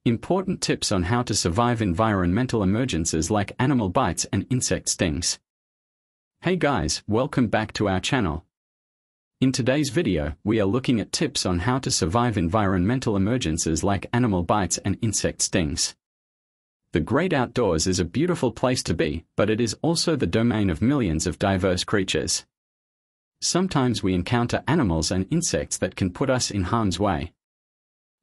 Important tips on how to survive environmental emergencies like animal bites and insect stings. Hey guys, welcome back to our channel. In today's video, we are looking at tips on how to survive environmental emergencies like animal bites and insect stings. The great outdoors is a beautiful place to be, but it is also the domain of millions of diverse creatures. Sometimes we encounter animals and insects that can put us in harm's way.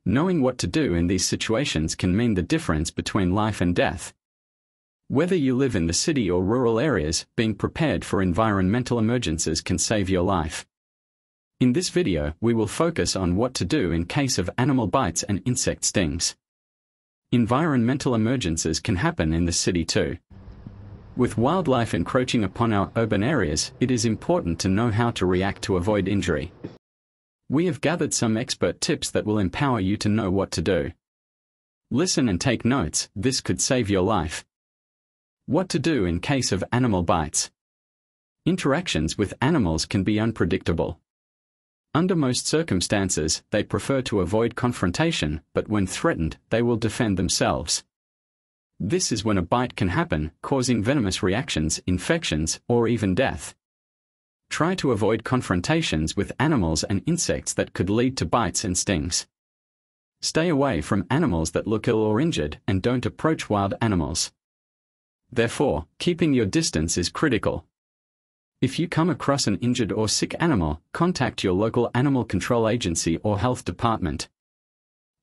Knowing what to do in these situations can mean the difference between life and death. Whether you live in the city or rural areas, being prepared for environmental emergencies can save your life. In this video, we will focus on what to do in case of animal bites and insect stings. Environmental emergencies can happen in the city too. With wildlife encroaching upon our urban areas, it is important to know how to react to avoid injury. We have gathered some expert tips that will empower you to know what to do. Listen and take notes, this could save your life. What to do in case of animal bites. Interactions with animals can be unpredictable. Under most circumstances, they prefer to avoid confrontation, but when threatened, they will defend themselves. This is when a bite can happen, causing venomous reactions, infections, or even death. Try to avoid confrontations with animals and insects that could lead to bites and stings. Stay away from animals that look ill or injured, and don't approach wild animals. Therefore, keeping your distance is critical. If you come across an injured or sick animal, contact your local animal control agency or health department.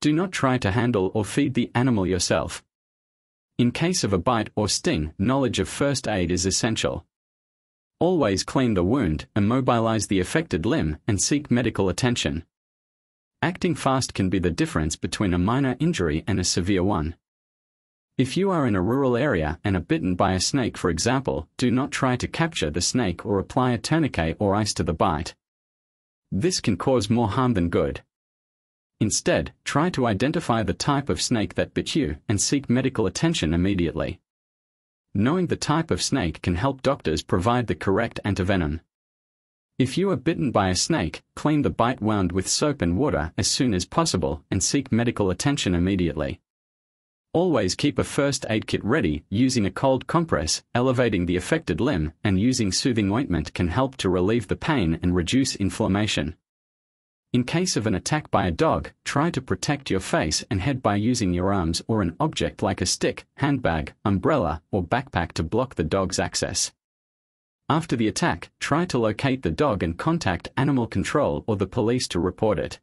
Do not try to handle or feed the animal yourself. In case of a bite or sting, knowledge of first aid is essential. Always clean the wound, immobilize the affected limb, and seek medical attention. Acting fast can be the difference between a minor injury and a severe one. If you are in a rural area and are bitten by a snake, for example, do not try to capture the snake or apply a tourniquet or ice to the bite. This can cause more harm than good. Instead, try to identify the type of snake that bit you and seek medical attention immediately. Knowing the type of snake can help doctors provide the correct antivenom. If you are bitten by a snake, clean the bite wound with soap and water as soon as possible and seek medical attention immediately. Always keep a first aid kit ready. Using a cold compress, elevating the affected limb, and using soothing ointment can help to relieve the pain and reduce inflammation. In case of an attack by a dog, try to protect your face and head by using your arms or an object like a stick, handbag, umbrella, or backpack to block the dog's access. After the attack, try to locate the dog and contact animal control or the police to report it.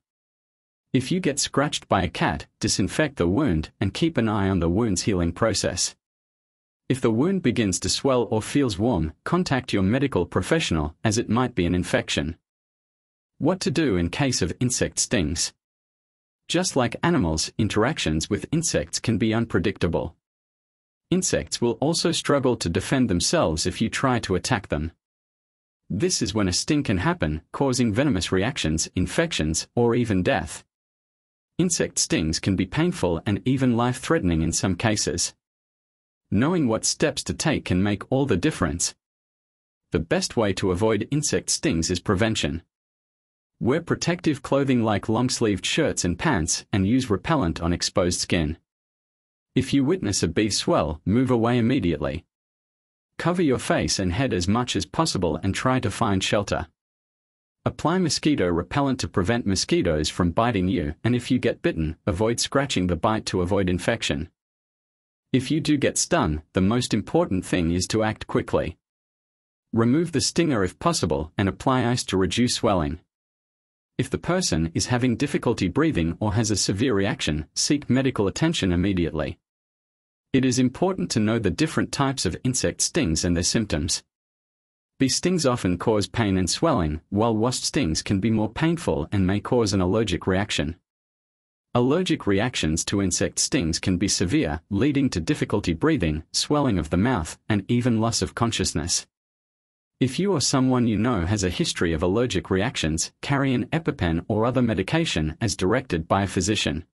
If you get scratched by a cat, disinfect the wound and keep an eye on the wound's healing process. If the wound begins to swell or feels warm, contact your medical professional, as it might be an infection. What to do in case of insect stings. Just like animals, interactions with insects can be unpredictable. Insects will also struggle to defend themselves if you try to attack them. This is when a sting can happen, causing venomous reactions, infections, or even death. Insect stings can be painful and even life-threatening in some cases. Knowing what steps to take can make all the difference. The best way to avoid insect stings is prevention. Wear protective clothing like long-sleeved shirts and pants, and use repellent on exposed skin. If you witness a bee swell, move away immediately. Cover your face and head as much as possible and try to find shelter. Apply mosquito repellent to prevent mosquitoes from biting you, and if you get bitten, avoid scratching the bite to avoid infection. If you do get stung, the most important thing is to act quickly. Remove the stinger if possible and apply ice to reduce swelling. If the person is having difficulty breathing or has a severe reaction, seek medical attention immediately. It is important to know the different types of insect stings and their symptoms. Bee stings often cause pain and swelling, while wasp stings can be more painful and may cause an allergic reaction. Allergic reactions to insect stings can be severe, leading to difficulty breathing, swelling of the mouth, and even loss of consciousness. If you or someone you know has a history of allergic reactions, carry an EpiPen or other medication as directed by a physician.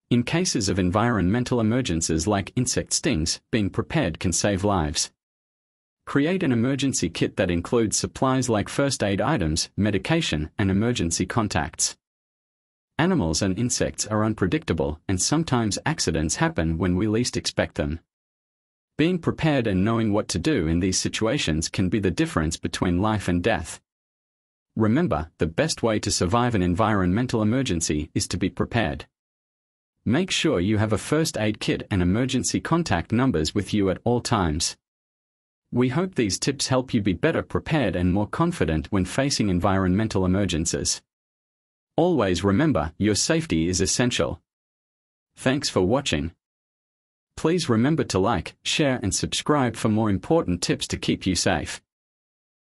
In cases of environmental emergencies like insect stings, being prepared can save lives. Create an emergency kit that includes supplies like first aid items, medication, and emergency contacts. Animals and insects are unpredictable, and sometimes accidents happen when we least expect them. Being prepared and knowing what to do in these situations can be the difference between life and death. Remember, the best way to survive an environmental emergency is to be prepared. Make sure you have a first aid kit and emergency contact numbers with you at all times. We hope these tips help you be better prepared and more confident when facing environmental emergencies. Always remember, your safety is essential. Thanks for watching. Please remember to like, share and subscribe for more important tips to keep you safe.